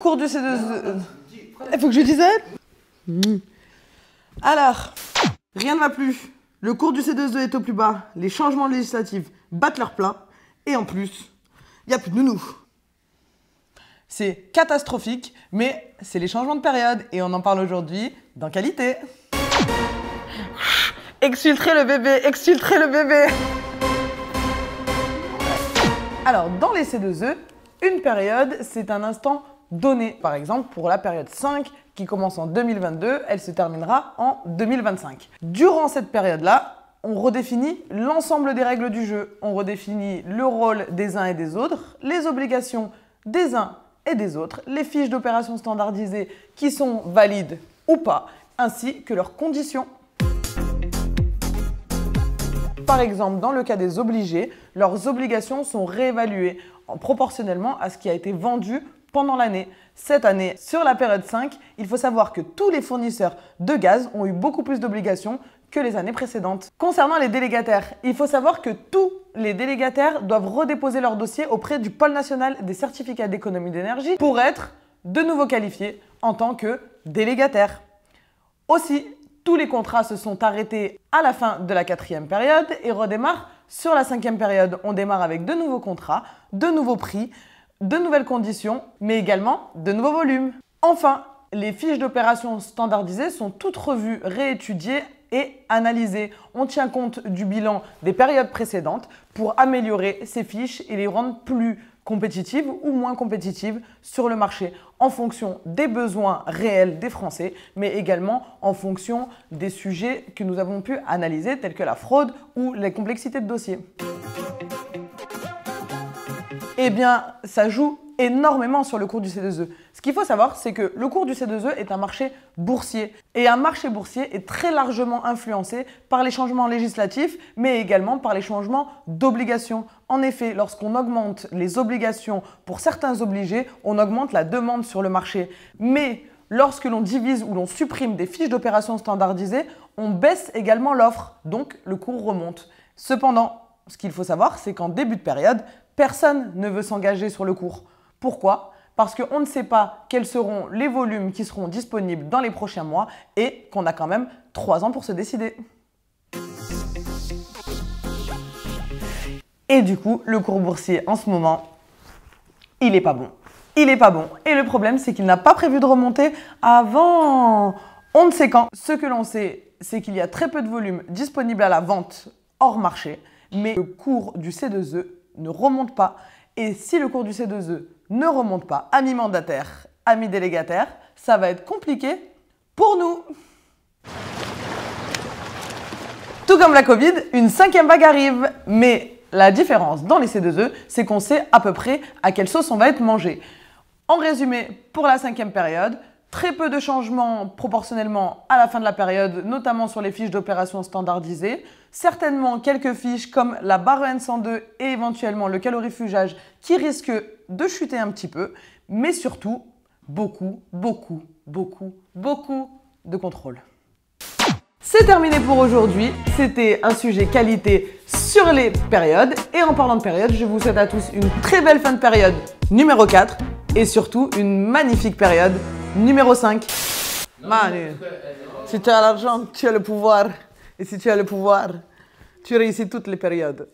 Cours du C2E. Il faut que je dise Alors, rien ne va plus. Le cours du C2E est au plus bas. Les changements législatifs battent leur plein. Et en plus, il n'y a plus de nounou. C'est catastrophique, mais c'est les changements de période. Et on en parle aujourd'hui dans Qualité. Exfiltrer le bébé, exfiltrer le bébé. Alors, dans les C2E, une période, c'est un instant donné. Par exemple, pour la période 5, qui commence en 2022, elle se terminera en 2025. Durant cette période-là, on redéfinit l'ensemble des règles du jeu. On redéfinit le rôle des uns et des autres, les obligations des uns et des autres, les fiches d'opérations standardisées qui sont valides ou pas, ainsi que leurs conditions. Par exemple, dans le cas des obligés, leurs obligations sont réévaluées proportionnellement à ce qui a été vendu pendant l'année. Cette année, sur la période 5, il faut savoir que tous les fournisseurs de gaz ont eu beaucoup plus d'obligations que les années précédentes. Concernant les délégataires, il faut savoir que tous les délégataires doivent redéposer leur dossier auprès du pôle national des certificats d'économie d'énergie pour être de nouveau qualifiés en tant que délégataires. Aussi, tous les contrats se sont arrêtés à la fin de la 4e période et redémarrent sur la 5e période. On démarre avec de nouveaux contrats, de nouveaux prix, de nouvelles conditions, mais également de nouveaux volumes. Enfin, les fiches d'opération standardisées sont toutes revues, réétudiées et analysées. On tient compte du bilan des périodes précédentes pour améliorer ces fiches et les rendre plus compétitives ou moins compétitives sur le marché en fonction des besoins réels des Français, mais également en fonction des sujets que nous avons pu analyser, tels que la fraude ou les complexités de dossier. Eh bien, ça joue énormément sur le cours du C2E. Ce qu'il faut savoir, c'est que le cours du C2E est un marché boursier. Et un marché boursier est très largement influencé par les changements législatifs, mais également par les changements d'obligations. En effet, lorsqu'on augmente les obligations pour certains obligés, on augmente la demande sur le marché. Mais lorsque l'on divise ou l'on supprime des fiches d'opération standardisées, on baisse également l'offre, donc le cours remonte. Cependant, ce qu'il faut savoir, c'est qu'en début de période, personne ne veut s'engager sur le cours. Pourquoi ? Parce qu'on ne sait pas quels seront les volumes qui seront disponibles dans les prochains mois et qu'on a quand même 3 ans pour se décider. Et du coup, le cours boursier en ce moment, il n'est pas bon. Il n'est pas bon. Et le problème, c'est qu'il n'a pas prévu de remonter avant on ne sait quand. Ce que l'on sait, c'est qu'il y a très peu de volumes disponibles à la vente hors marché, mais le cours du C2E ne remonte pas. Et si le cours du C2E ne remonte pas, amis mandataires, amis délégataires, ça va être compliqué pour nous. Tout comme la Covid, une 5e vague arrive. Mais la différence dans les C2E, c'est qu'on sait à peu près à quelle sauce on va être mangé. En résumé, pour la 5e période, très peu de changements proportionnellement à la fin de la période, notamment sur les fiches d'opération standardisées. Certainement quelques fiches comme la barre EN102 et éventuellement le calorifugage qui risquent de chuter un petit peu, mais surtout beaucoup de contrôle. C'est terminé pour aujourd'hui. C'était un sujet qualité sur les périodes. Et en parlant de période, je vous souhaite à tous une très belle fin de période numéro 4 et surtout une magnifique période numéro 5. Manu, si tu as l'argent, tu as le pouvoir. Et si tu as le pouvoir, tu réussis toutes les périodes.